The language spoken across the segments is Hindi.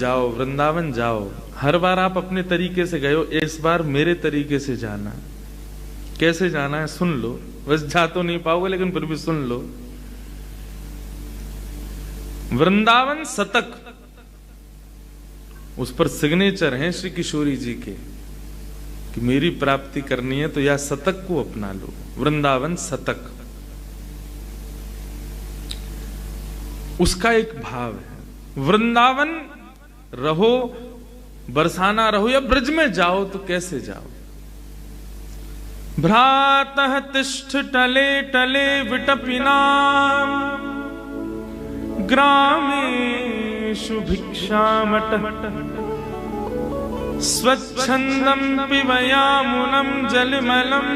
जाओ, वृंदावन जाओ। हर बार आप अपने तरीके से गए हो, इस बार मेरे तरीके से जाना। कैसे जाना है सुन लो, बस जा तो नहीं पाओगे लेकिन फिर भी सुन लो। वृंदावन शतक, उस पर सिग्नेचर हैं श्री किशोरी जी के कि मेरी प्राप्ति करनी है तो या शतक को अपना लो। वृंदावन शतक, उसका एक भाव है। वृंदावन रहो, बरसाना रहो या ब्रज में जाओ तो कैसे जाओ। भ्रातः तिष्ठ टले टले विटपिना ग्रामेषु भिक्षामटः स्वच्छन्दं पिबयामुनं जलमलं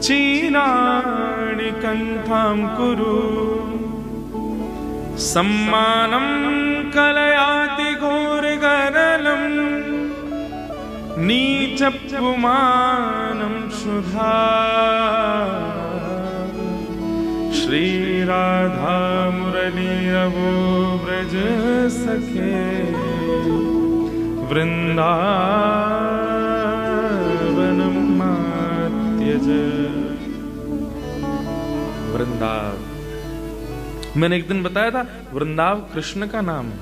चीराणि कण्ठां कुरु सम्मानं कलयाति घोरगरलं नीचपुमानं शुधा श्रीराधा मुरलीरवो व्रज सखे वृंदावनं मात्यज। वृंदाव, मैंने एक दिन बताया था वृंदाव कृष्ण का नाम है,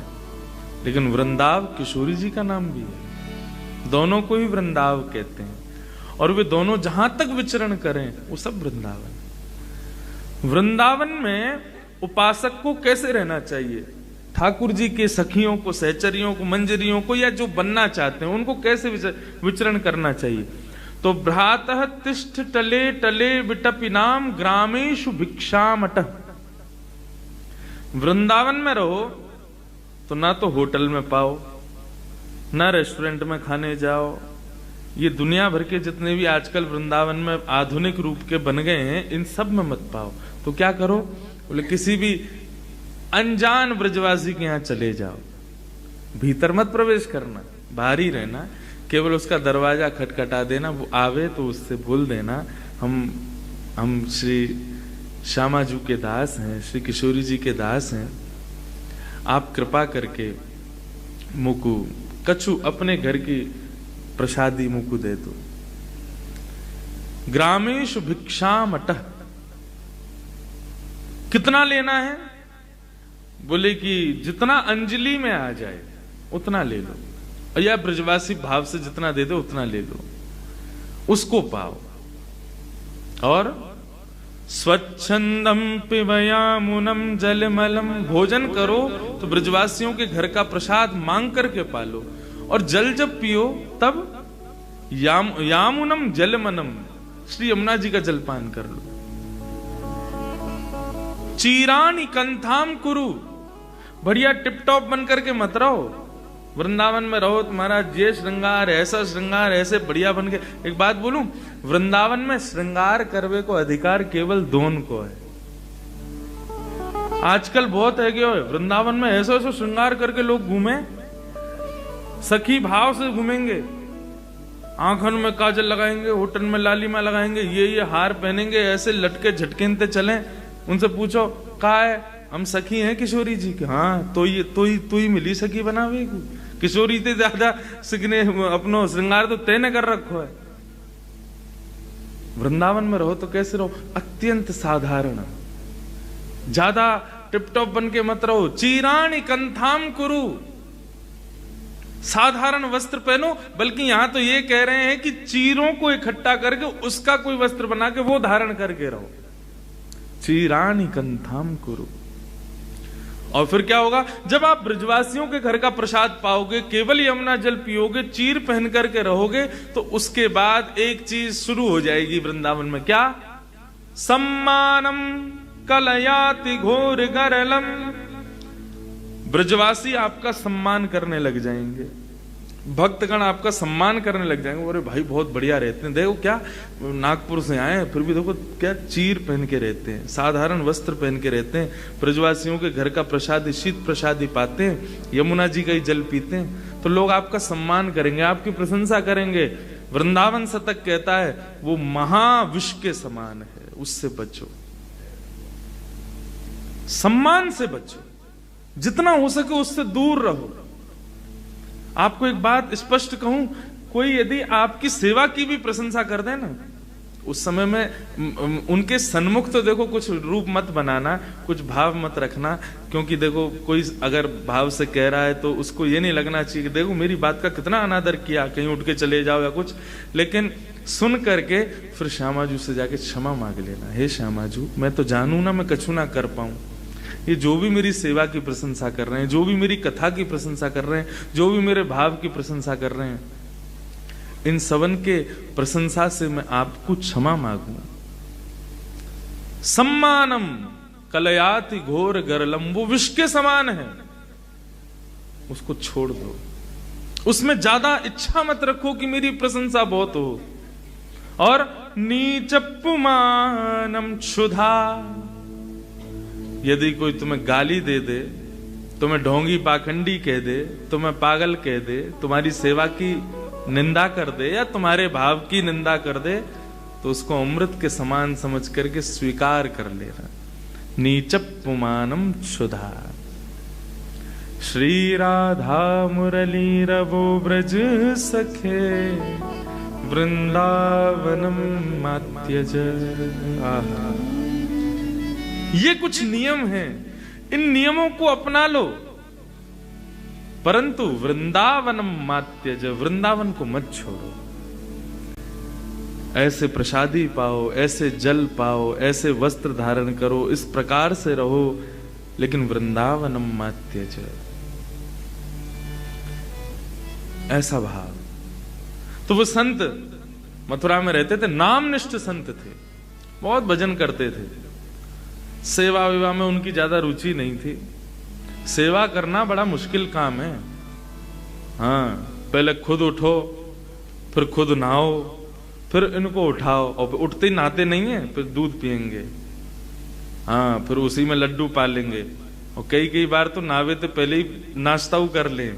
लेकिन वृंदाव किशोरी जी का नाम भी है। दोनों को ही वृंदाव कहते हैं और वे दोनों जहां तक विचरण करें वो सब वृंदावन। वृंदावन में उपासक को कैसे रहना चाहिए, ठाकुर जी के सखियों को, सहचरियों को, मंजरियों को या जो बनना चाहते हैं उनको कैसे विचरण करना चाहिए। तो भ्रातः तिष्ठ टले टले विटपिनाम ग्रामेषु भिक्षामटः। वृंदावन में रहो तो ना तो होटल में पाओ, ना रेस्टोरेंट में खाने जाओ। ये दुनिया भर के जितने भी आजकल वृंदावन में आधुनिक रूप के बन गए हैं, इन सब में मत पाओ। तो क्या करो, बोले किसी भी अनजान ब्रजवासी के यहाँ चले जाओ, भीतर मत प्रवेश करना, बाहर ही रहना, केवल उसका दरवाजा खटखटा देना, वो आवे तो उससे बोल देना हम श्री श्यामाजू के दास हैं, श्री किशोरी जी के दास हैं, आप कृपा करके मुकु कछु अपने घर की प्रसादी मुकु दे दो। ग्रामेषु भिक्षामटः, कितना लेना है, बोले कि जितना अंजलि में आ जाए उतना ले लो, या ब्रजवासी भाव से जितना दे दो उतना ले लो, उसको पाओ। और स्वच्छंदम पिबयामुनम जलमलम, भोजन करो तो ब्रजवासियों के घर का प्रसाद मांग करके पालो, और जल जब पियो तब यामुनम जलमनम, श्री यमुना जी का जलपान कर लो। चीरानी कंथाम कुरु, बढ़िया टिपटॉप बन करके मत रहो। वृंदावन में रहो तुम्हारा ये श्रृंगार, ऐसा श्रृंगार, ऐसे बढ़िया बन के। एक बात बोलूं, वृंदावन में श्रृंगार करवे को अधिकार केवल दोन को है। आजकल बहुत है कि वृंदावन में ऐसा ऐसा श्रृंगार करके लोग घूमे, सखी भाव से घूमेंगे, आंखों में काजल लगाएंगे, होठन में लालिमा लगाएंगे, ये हार पहनेंगे, ऐसे लटके झटकेंते चले। उनसे पूछो कहा है, हम सखी हैं किशोरी जी के। हाँ तो ही मिली सखी बनावे, किशोरी ते ज्यादा सिखने अपनो श्रृंगार तो तैने कर रखो है। वृंदावन में रहो तो कैसे रहो, अत्यंत साधारण, ज्यादा टिपटॉप बन के मत रहो। चीराणी कंथाम कुरु, साधारण वस्त्र पहनो, बल्कि यहां तो ये कह रहे हैं कि चीरों को इकट्ठा करके उसका कोई वस्त्र बना के वो धारण करके रहो। चीराणी कंथाम कुरु। और फिर क्या होगा, जब आप ब्रजवासियों के घर का प्रसाद पाओगे, केवल यमुना जल पियोगे, चीर पहन करके रहोगे, तो उसके बाद एक चीज शुरू हो जाएगी वृंदावन में। क्या? सम्मानम कलयाति घोर गरलम। ब्रजवासी आपका सम्मान करने लग जाएंगे, भक्तगण आपका सम्मान करने लग जाएंगे। अरे भाई बहुत बढ़िया रहते हैं, देखो क्या नागपुर से आए फिर भी देखो क्या चीर पहन के रहते हैं, साधारण वस्त्र पहन के रहते हैं, ब्रजवासियों के घर का प्रसाद, शीत प्रसाद ही पाते हैं, यमुना जी का ही जल पीते हैं, तो लोग आपका सम्मान करेंगे, आपकी प्रशंसा करेंगे। वृंदावन शतक कहता है वो महाविष के समान है, उससे बचो, सम्मान से बचो। जितना हो सके उससे दूर रहो। आपको एक बात स्पष्ट कहूं, कोई यदि आपकी सेवा की भी प्रशंसा कर दे ना, उस समय में उनके सन्मुख तो देखो कुछ रूप मत बनाना, कुछ भाव मत रखना, क्योंकि देखो कोई अगर भाव से कह रहा है तो उसको ये नहीं लगना चाहिए कि देखो मेरी बात का कितना अनादर किया, कहीं उठ के चले जाओ या कुछ। लेकिन सुन करके फिर श्यामाजू से जाके क्षमा मांग लेना, हे श्यामाजू मैं तो जानू ना मैं कछु ना कर पाऊं, ये जो भी मेरी सेवा की प्रशंसा कर रहे हैं, जो भी मेरी कथा की प्रशंसा कर रहे हैं, जो भी मेरे भाव की प्रशंसा कर रहे हैं, इन सबन के प्रशंसा से मैं आपको क्षमा मांगू। सम्मानम कलयाति घोर गरलम, वो विष के समान है, उसको छोड़ दो, उसमें ज्यादा इच्छा मत रखो कि मेरी प्रशंसा बहुत हो। और नीचपुमानम क्षुधा, यदि कोई तुम्हें गाली दे दे, तुम्हें ढोंगी पाखंडी कह दे, तुम्हें पागल कह दे, तुम्हारी सेवा की निंदा कर दे या तुम्हारे भाव की निंदा कर दे, तो उसको अमृत के समान समझ करके स्वीकार कर लेना। नीचपुमानम क्षुधा। श्री राधा मुरली रवो ब्रज सखे, वृंदावनम मात्यज। आहा, ये कुछ नियम हैं, इन नियमों को अपना लो, परंतु वृंदावनम मात्यज, वृंदावन को मत छोड़ो। ऐसे प्रसादी पाओ, ऐसे जल पाओ, ऐसे वस्त्र धारण करो, इस प्रकार से रहो, लेकिन वृंदावनम मात्यज, ऐसा भाव। तो वो संत मथुरा में रहते थे, नामनिष्ठ संत थे, बहुत भजन करते थे, सेवा विवाह में उनकी ज्यादा रुचि नहीं थी। सेवा करना बड़ा मुश्किल काम है। हाँ, पहले खुद उठो, फिर खुद नहाओ, फिर इनको उठाओ, और उठते नहाते नहीं है, फिर दूध पिएंगे, हाँ, फिर उसी में लड्डू पालेंगे, और कई बार तो नहावे तो पहले ही नाश्ता कर ले,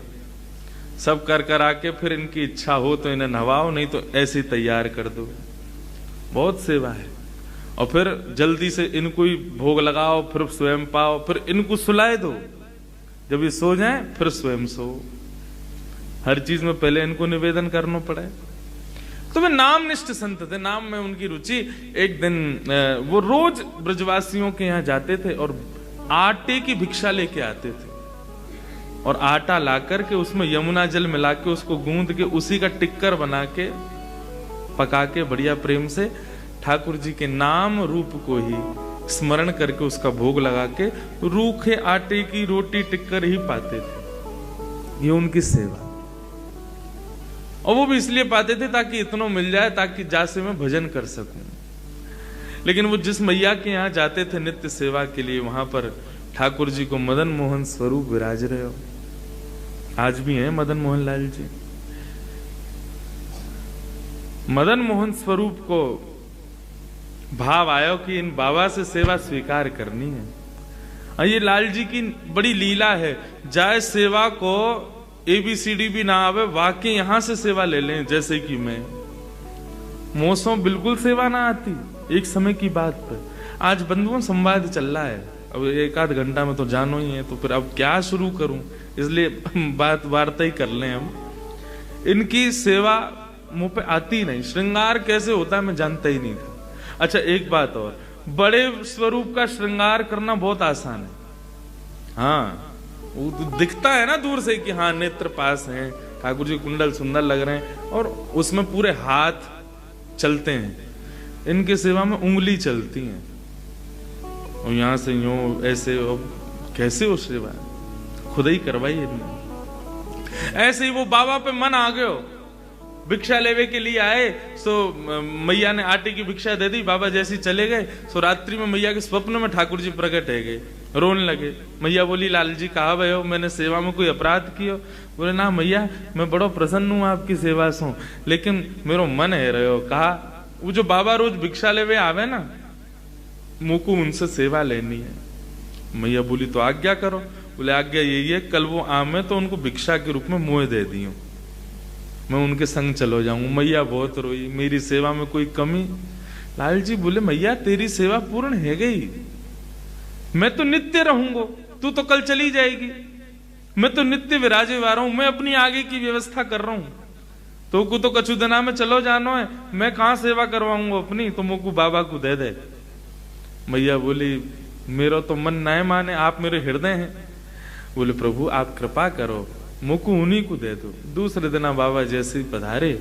सब कर आके फिर इनकी इच्छा हो तो इन्हें नहवाओ, नहीं तो ऐसे ही तैयार कर दो। बहुत सेवा है। और फिर जल्दी से इनको ही भोग लगाओ, फिर स्वयं पाओ, फिर इनको सुलाए दो, जब ये सो जाए फिर स्वयं सो। हर चीज में पहले इनको निवेदन करना पड़े। तो वे नामनिष्ठ संत थे, नाम में उनकी रुचि। एक दिन वो रोज ब्रजवासियों के यहाँ जाते थे और आटे की भिक्षा लेके आते थे, और आटा ला करके उसमें यमुना जल मिला के उसको गूंद के उसी का टिक्कर बना के पका के बढ़िया प्रेम से ठाकुर जी के नाम रूप को ही स्मरण करके उसका भोग लगा के रूखे आटे की रोटी टिक्कर ही पाते थे। ये उनकी सेवा, और वो भी इसलिए पाते थे ताकि इतना मिल जाए ताकि जासे मैं भजन कर सकूं। लेकिन वो जिस मैया के यहाँ जाते थे नित्य सेवा के लिए, वहां पर ठाकुर जी को मदन मोहन स्वरूप विराज रहे हो। आज भी हैं मदन मोहन लाल जी। मदन मोहन स्वरूप को भाव आयो कि इन बाबा से सेवा स्वीकार करनी है। और ये लाल जी की बड़ी लीला है, जाए सेवा को ABCD भी ना आवे, वाकई यहां से सेवा ले लें। जैसे कि मैं मौसम बिल्कुल सेवा ना आती, एक समय की बात पर। आज बंधुओं संवाद चल रहा है, अब एक आध घंटा में तो जानो ही है, तो फिर अब क्या शुरू करूं, इसलिए बात वार्ता ही कर लें हम। इनकी सेवा मुंह पे आती नहीं, श्रृंगार कैसे होता है मैं जानता ही नहीं था। अच्छा एक बात और, बड़े स्वरूप का श्रृंगार करना बहुत आसान है। हाँ, वो तो दिखता है ना दूर से कि हाँ नेत्र पास हैं, ठाकुर जी कुंडल सुंदर लग रहे हैं, और उसमें पूरे हाथ चलते हैं। इनके सेवा में उंगली चलती है, और यहां से यूं ऐसे, कैसे हो सेवा खुद ही करवाई इन्होंने। ऐसे ही वो बाबा पे मन आ गयो, भिक्षा लेवे के लिए आए, सो मैया ने आटे की भिक्षा दे दी, बाबा जैसे चले गए, सो रात्रि में मैया के स्वप्न में ठाकुर जी प्रकट है गए, रोने लगे। मैया बोली, लाल जी कहा भय हो, मैंने सेवा में कोई अपराध किया? बोले ना मैया, मैं बड़ो प्रसन्न हूँ आपकी सेवा से, लेकिन मेरो मन है रहे हो। कहा वो जो बाबा रोज भिक्षा लेवे आवे ना, मुझको उनसे सेवा लेनी है। मैया बोली तो आज्ञा करो। बोले आज्ञा यही है, कल वो आमे तो उनको भिक्षा के रूप में मुँह दे दियो, मैं उनके संग चलो जाऊं। मैया बहुत रोई, मेरी सेवा में कोई कमी? लाल जी बोले मैया तेरी सेवा पूर्ण है गई, मैं तो नित्य रहूंगा, तू तो कल चली जाएगी, मैं तो नित्य विराजे वा रहा हूं, मैं अपनी आगे की व्यवस्था कर रहा हूं, तो को तो कछु दिना में चलो जानो है, मैं कहां सेवा करवाऊंगा अपनी, तो मोकू बाबा को दे दे। मैया बोली मेरा तो मन न माने, आप मेरे हृदय हैं। बोले प्रभु आप कृपा करो, मोकू उन्हीं को दे दो। दूसरे दिन बाबा जैसे ही पधारे,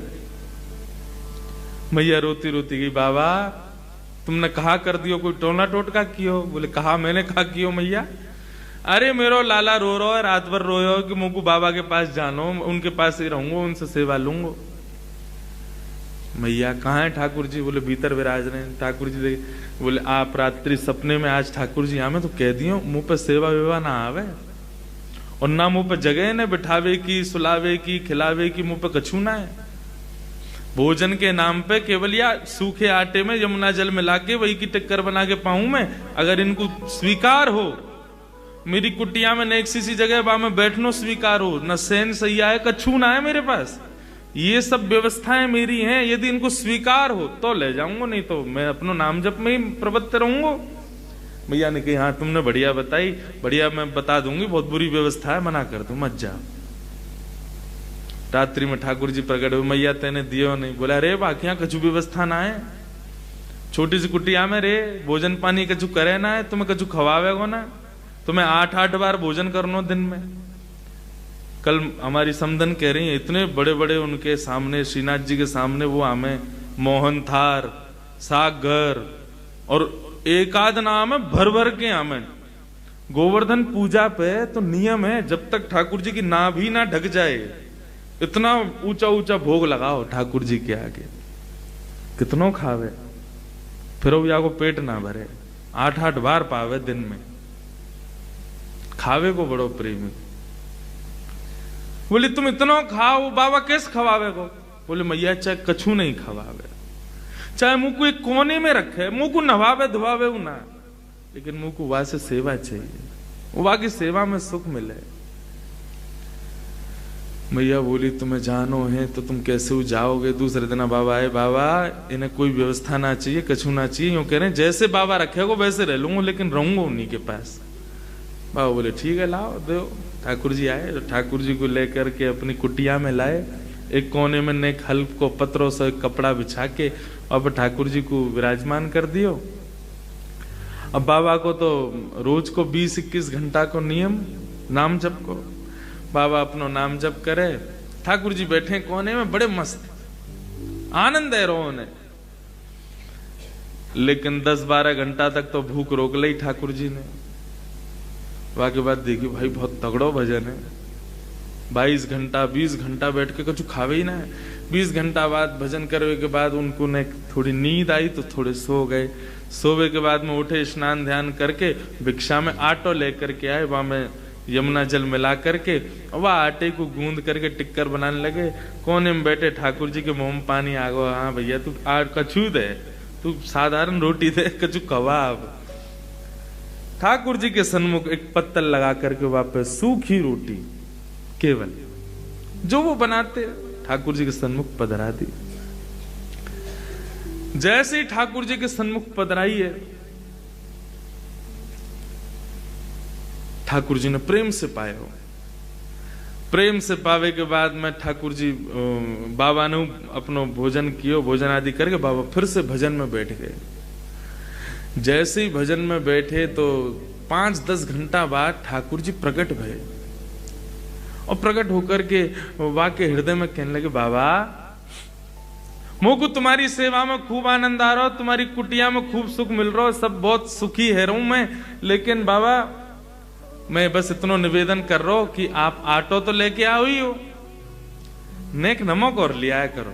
मैया रोती रोती गई, बाबा तुमने कहा कर दियो, कोई टोना टोटका कियो? बोले कहा मैंने कहा कियो मैया? अरे मेरो लाला रो रहा है, रात भर रोयो कि मोकू बाबा के पास जानो, उनके पास ही रहूंगा, उनसे सेवा लूंगा। मैया कहाँ है ठाकुर जी? बोले भीतर विराज रहे हैं। ठाकुर जी बोले आप रात्रि सपने में आज ठाकुर जी आवे तो कह दियो मुंह पे सेवा वेवा ना आवे, और ना मुंह पे जगह ने बिठावे की, सुलावे की, खिलावे की, मुंह पे कछू ना है। भोजन के नाम पे केवल या सूखे आटे में यमुना जल मिला के वही की टिक्कर बना के पाऊं मैं, अगर इनको स्वीकार हो, मेरी कुटिया में न एक सी जगह बा में बैठनो स्वीकार हो, न सैन सैया है, कछू ना है मेरे पास, ये सब व्यवस्थाएं मेरी हैं, यदि इनको स्वीकार हो तो ले जाऊंगा, नहीं तो मैं अपनो नाम जप में ही प्रवृत्त रहूंगा। भैया ने कही हाँ तुमने बढ़िया बताई, बढ़िया मैं बता दूंगी, बहुत बुरी व्यवस्था है, मना कर दू मत जा। रात्रि में ठाकुर जी प्रकट हुए, मैया तेने दियो नहीं? बोला अरे बाकियां कछु व्यवस्था ना है, छोटी सी कुटिया में रे भोजन पानी कछु करे ना है, तुम्हें कछु खवावेगो ना, तुम्हें 8-8 बार भोजन करनो दिन में। कल हमारी समधन कह रही है, इतने बड़े बड़े उनके सामने, श्रीनाथ जी के सामने वो हमें मोहन थार, सागर और एक आध नाम है भर भर के हमें। गोवर्धन पूजा पे तो नियम है जब तक ठाकुर जी की नाभि ना ढक जाए इतना ऊंचा ऊंचा भोग लगाओ ठाकुर जी के आगे, कितनों खावे, फिर वो या को पेट ना भरे, 8-8 बार पावे दिन में, खावे को बड़ो प्रेमी। बोले तुम इतना खाओ, बाबा कैसे खवावे को? बोले मैया चाहे कछु नहीं खवावे, चाहे मुंह को एक कोने में रखे, मुंह को नवावे धुआवे ना, लेकिन मुंह को वहां से सेवा चाहिए, वहां की सेवा में सुख मिले। मैया बोली तुम्हें जानो है तो तुम कैसे जाओगे? दूसरे दिन बाबा आए, बाबा इन्हें कोई व्यवस्था ना चाहिए, कछु ना चाहिए, यूं कह रहे हैं जैसे बाबा रखेगा वैसे रह लूंगा, लेकिन रहूंगा उन्हीं के पास। बाबा बोले ठीक है लाओ दो। ठाकुर जी आए, तो ठाकुर जी को लेकर के अपनी कुटिया में लाए, एक कोने में नेक हल्क को पत्रों से कपड़ा बिछा के अब ठाकुर जी को विराजमान कर दियो। अब बाबा को तो रोज को 20-21 घंटा को नियम नाम जप को, बाबा अपनो नाम जप करे, ठाकुर जी बैठे कोने में बड़े मस्त, आनंद है रो ने। लेकिन 10-12 घंटा तक तो भूख रोक ली ठाकुर जी ने। वाके बाद देखी भाई बहुत तगड़ो भजन है, 22 घंटा 20 घंटा बैठ के कुछ खावे ही ना है। 20 घंटा बाद भजन करने के बाद उनको ने थोड़ी नींद आई तो थोड़े सो गए। सोवे के बाद में उठे, स्नान ध्यान करके भिक्षा में आटो लेकर के आए, वहां में यमुना जल मिला करके वह आटे को गूंद करके टिक्कर बनाने लगे। कोने में बैठे ठाकुर जी के मुंह में पानी आ गया, हाँ भैया तू कछु दे, तू साधारण रोटी दे, कछु कबाब। ठाकुर जी के सन्मुख एक पत्तल लगा करके वापस सूखी रोटी केवल जो वो बनाते ठाकुर जी के सन्मुख पधरा दी। जैसे ही ठाकुर जी के सन्मुख पधराई है, ठाकुर जी ने प्रेम से पाए हो। प्रेम से पावे के बाद में ठाकुर जी बाबा ने अपनो भोजन कियो, भोजन आदि करके बाबा फिर से भजन में बैठ गए। जैसे ही भजन में बैठे तो 5-10 घंटा बाद ठाकुर जी प्रकट भये और प्रकट होकर के वाके हृदय में कहने लगे, बाबा मोको तुम्हारी सेवा में खूब आनंद आ रहा हो, तुम्हारी कुटिया में खूब सुख मिल रहा हो, सब बहुत सुखी है रहूं मैं, लेकिन बाबा मैं बस इतना निवेदन कर रहा हूं कि आप आटो तो लेके आओ ही हो, नेक नमक और ले आया करो।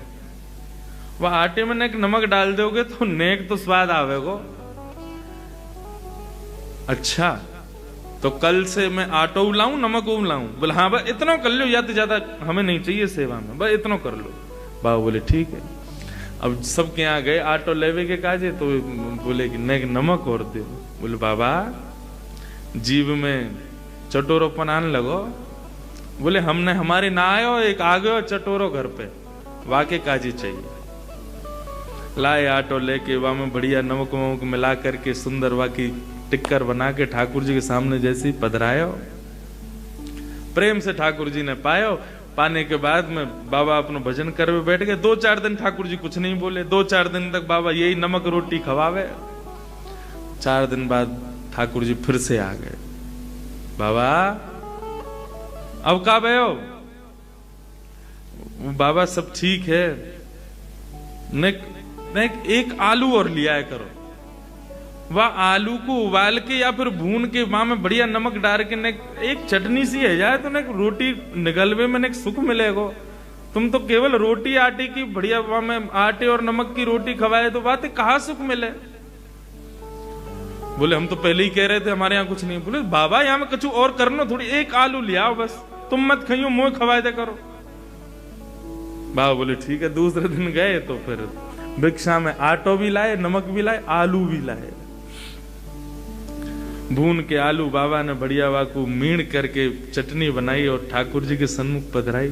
वह आटे में नेक नमक डाल दोगे तो नेक तो स्वाद आवेगो। अच्छा तो कल से मैं आटो लाऊं नमक लाऊं? बोले हाँ बस इतना कर लो, या तो ज्यादा हमें नहीं चाहिए सेवा में, बस इतना कर लो। बाबा बोले ठीक है। अब सबके यहाँ गए आटो लेवे के काजे, तो बोले कि नेक नमक और दो। बोले बाबा जीव में चटोरोपन आने लगो। बोले हमने हमारे ना आयो, एक आ गयो चटोरो घर पे, वाके काजी चाहिए। लाए आटो लेके वहां में बढ़िया नमक वमक मिला करके सुंदर वाकी टिक्कर बना के ठाकुर जी के सामने जैसे ही पधरायो, प्रेम से ठाकुर जी ने पायो। पाने के बाद में बाबा अपना भजन करवे बैठ गए। 2-4 दिन ठाकुर जी कुछ नहीं बोले। 2-4 दिन तक बाबा यही नमक रोटी खवावे। 4 दिन बाद ठाकुर जी फिर से आ गए। बाबा अब का भयो? बाबा सब ठीक है, ने एक आलू और लिया करो। वह आलू को उबाल के या फिर भून के वहां में बढ़िया नमक डाल के ने एक चटनी सी है जाए तो ने रोटी निगलवे में ने सुख मिलेगा। तुम तो केवल रोटी आटे की बढ़िया वहां में आटे और नमक की रोटी खवाए तो बात कहाँ सुख मिले? बोले हम तो पहले ही कह रहे थे हमारे यहाँ कुछ नहीं। बोले बाबा यहाँ में कुछ और करना, थोड़ी एक आलू ले आओ बस, तुम मत खाइयो मुंह खवाए दे करो। बाबा बोले ठीक है। दूसरे दिन गए तो फिर भिक्षा में आटो भी लाए, नमक भी लाए, आलू भी लाए। भून के आलू बाबा ने बढ़िया वाकू मीण करके चटनी बनाई और ठाकुर जी के सन्मुख पधराई।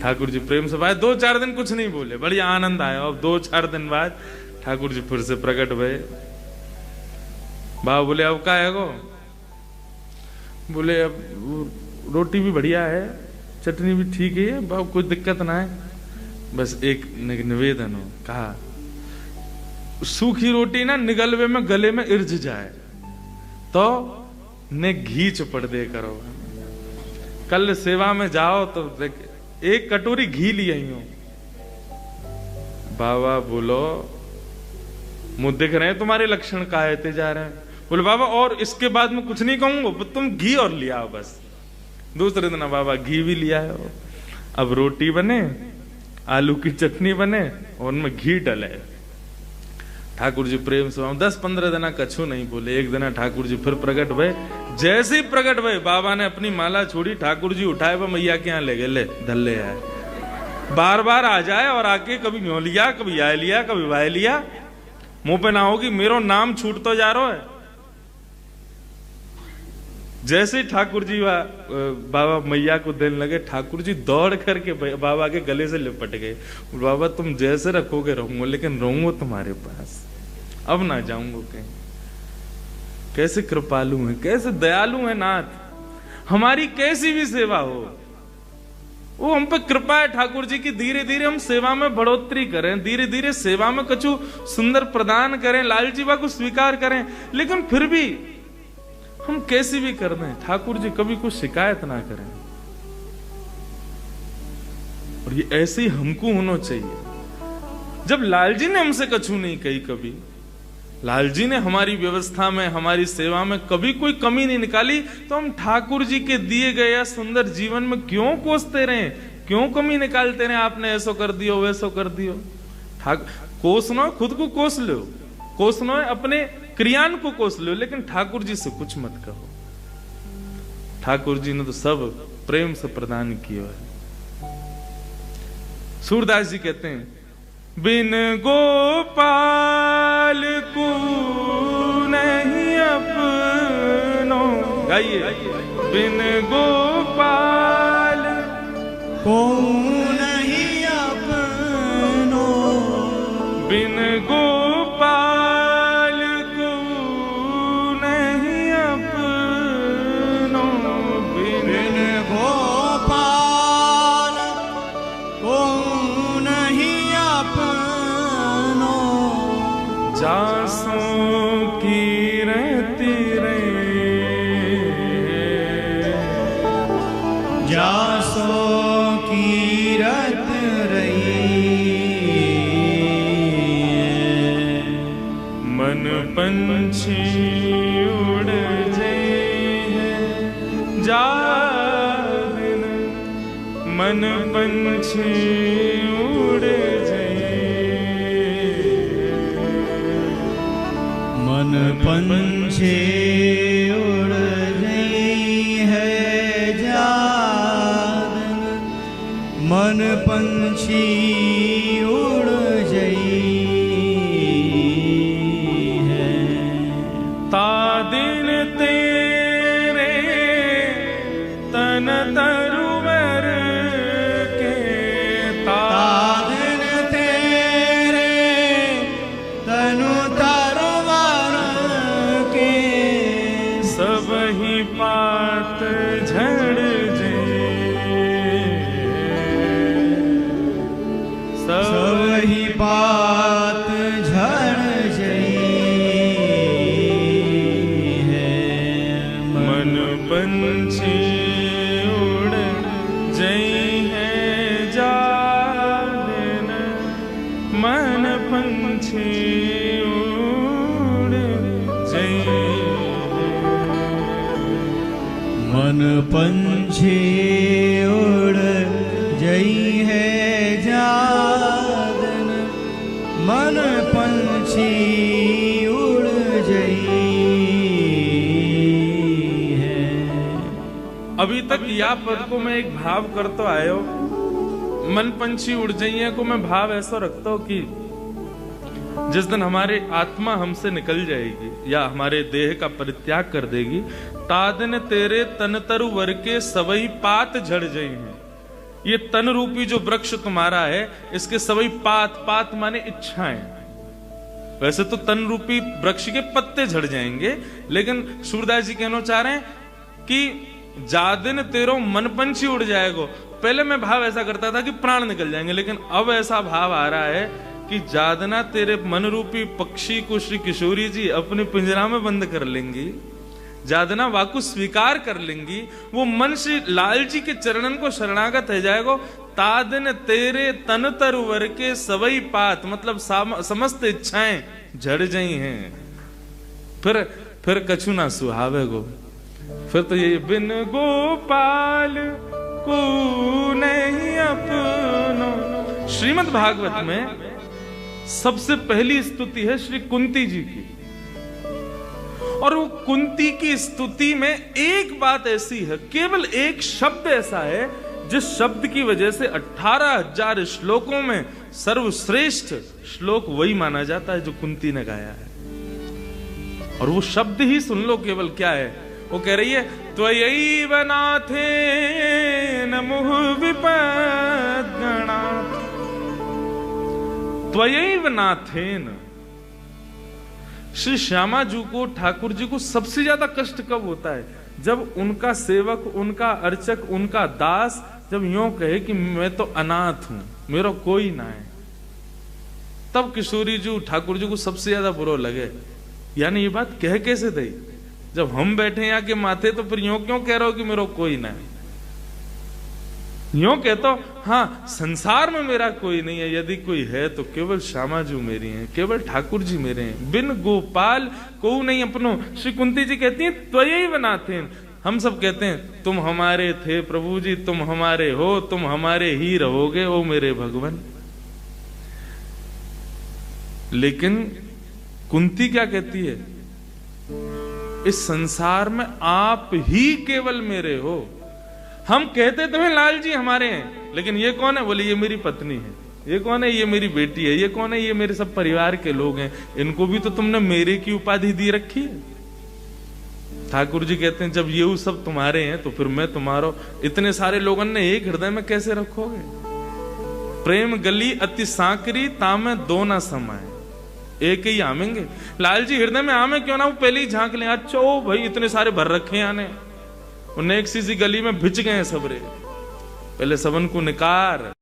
ठाकुर जी प्रेम से भाई 2-4 दिन कुछ नहीं बोले, बढ़िया आनंद आया। अब 2-4 दिन बाद ठाकुर जी फिर से प्रकट भये। बाबा बोले अब का है गो? बोले अब रोटी भी बढ़िया है, चटनी भी ठीक है, बाबा कोई दिक्कत ना है, बस एक निवेदन हो। कहा सूखी रोटी ना निगलवे में गले में इर्ज जाए तो ने घी चुपड़ दे करो। कल सेवा में जाओ तो एक कटोरी घी ले आई हूं। बाबा बोलो मुझे दिख रहे हैं तुम्हारे लक्षण कायते जा रहे हैं। बोले बाबा और इसके बाद में कुछ नहीं कहूंगा, तुम घी और ले आओ बस। दूसरे दिन बाबा घी भी लिया है। अब रोटी बने, आलू की चटनी बने और उनमें घी डले। ठाकुर जी प्रेम से 10-15 दिन कछु नहीं बोले। एक दिन ठाकुर जी फिर प्रकट भये। जैसे ही प्रकट भये बाबा ने अपनी माला छोड़ी, ठाकुर जी उठाए वह मैया के यहाँ ले गए, ले धल्ले आए। बार बार आ जाए और आके कभी न्यो लिया, कभी आए लिया, कभी वाय लिया। मुंह पे ना होगी मेरो नाम छूट तो जा रहा है। जैसे ही ठाकुर जी बाबा मैया को देने लगे, ठाकुर जी दौड़ करके बाबा के गले से लिपट गए। बाबा तुम जैसे रखोगे रहूंगा, लेकिन रहूंगा तुम्हारे पास, अब ना जाऊंगा कहीं। कैसे कृपालु है, कैसे दयालु है नाथ। हमारी कैसी भी सेवा हो, वो हम पे कृपा है ठाकुर जी की। धीरे धीरे हम सेवा में बढ़ोतरी करें, धीरे धीरे सेवा में कुछ सुंदर प्रदान करें, लालचीबा को स्वीकार करें, लेकिन फिर भी हम कैसी भी कर दें, ठाकुर जी कभी कुछ शिकायत ना करें। और ये ऐसे ही हमको होना चाहिए। जब लालजी ने हमसे कछु नहीं कही, कभी लालजी ने हमारी व्यवस्था में, हमारी सेवा में कभी कोई कमी नहीं निकाली, तो हम ठाकुर जी के दिए गए सुंदर जीवन में क्यों कोसते रहे, क्यों कमी निकालते रहे? आपने ऐसा कर दियो, वैसा कर दियो। कोसना खुद को कोस लो, कोसना अपने क्रियान को कोस लो, लेकिन ठाकुर जी से कुछ मत कहो। ठाकुर जी ने तो सब प्रेम से प्रदान किया है। सूरदास जी कहते हैं बिन गोपाल को नहीं अपनो, गाइए, बिन गोपाल को नहीं अपनो, बिन गोपाल को नहीं अपनो, बिन गोपाल को नहीं अपनो, जासों की रहती रे, जासों की रत रही, मन पंछी उड़ जाए जान, मन पंछी उड़ जाए, मन पंछी उड़ गई है जान, मन पंछी उड़ गई है। ता दिन तेरे तन तरुवर के, ता दिन तेरे तनु तरुवर के, पंछी उड़ जई है जादन, मन पंछी उड़ जई है। अभी तक या पद को मैं एक भाव करतो आयो, मन पंछी उड़ जाइए को मैं भाव ऐसा रखता हूं कि जिस दिन हमारी आत्मा हमसे निकल जाएगी या हमारे देह का परित्याग कर देगी, तादन तेरे तन तरु वर के सवई पात झड़ जाई हैं। ये तन रूपी जो वृक्ष तुम्हारा है, इसके सवई पात, पात माने इच्छाएं। वैसे तो तन रूपी वृक्ष के पत्ते झड़ जाएंगे, लेकिन सूरदास जी कहना चाह रहे हैं कि जादिन तेरो मन पंछी उड़ जाएगो। पहले मैं भाव ऐसा करता था कि प्राण निकल जाएंगे, लेकिन अब ऐसा भाव आ रहा है कि जादना तेरे मन रूपी पक्षी को श्री किशोरी जी अपने पिंजरा में बंद कर लेंगी, जादना वाकु स्वीकार कर लेंगी, वो मन श्री लाल जी के चरणन को शरणागत है जाएगो। तादन तेरे तन तरवर के सवई पात, मतलब समस्त इच्छाएं झड़ जाई हैं। फिर कछु ना सुहावेगो। फिर तो ये बिन गोपाल को नहीं अपनो। श्रीमद् भागवत में सबसे पहली स्तुति है श्री कुंती जी की, और वो कुंती की स्तुति में एक बात ऐसी है, केवल एक शब्द ऐसा है जिस शब्द की वजह से 18,000 श्लोकों में सर्वश्रेष्ठ श्लोक वही माना जाता है जो कुंती ने गाया है। और वो शब्द ही सुन लो केवल, क्या है वो कह रही है, त्वयैव नाथेन मुहुः विपद्गणा। त्वयैव नाथेन। श्री श्यामा जी को, ठाकुर जी को सबसे ज्यादा कष्ट कब होता है? जब उनका सेवक, उनका अर्चक, उनका दास जब यूं कहे कि मैं तो अनाथ हूं, मेरा कोई ना है, तब किशोरी जी, ठाकुर जी को सबसे ज्यादा बुरा लगे। यानी ये बात कह कैसे दई? जब हम बैठे यहाँ के माथे तो फिर यूं क्यों कह रहे हो कि मेरा कोई ना है? यूं कहता हूं, हाँ संसार में मेरा कोई नहीं है, यदि कोई है तो केवल श्यामा जी मेरी हैं, केवल ठाकुर जी मेरे हैं, बिन गोपाल को नहीं अपनो। श्री कुंती जी कहती हैं त्वयैव नाथेन। हम सब कहते हैं तुम हमारे थे प्रभु जी, तुम हमारे हो, तुम हमारे ही रहोगे ओ मेरे भगवान। लेकिन कुंती क्या कहती है? इस संसार में आप ही केवल मेरे हो। हम कहते तो हैं लाल जी हमारे हैं, लेकिन ये कौन है? बोले ये मेरी पत्नी है। ये कौन है? ये मेरी बेटी है। ये कौन है? ये मेरे सब परिवार के लोग हैं। इनको भी तो तुमने मेरे की उपाधि दी रखी है। ठाकुर जी कहते हैं जब ये सब तुम्हारे हैं तो फिर मैं तुम्हारा। इतने सारे लोगों ने एक हृदय में कैसे रखोगे? प्रेम गली अति सांकरी तामे दो ना समाये, एक ही आमेंगे। लाल जी हृदय में आमे क्यों ना, वो पहले ही झांक ले। अच्छा ओ भाई इतने सारे भर रखे हैं आने, उन्हें एक सी गली में भिज गए सबरे, पहले सबन को निकार।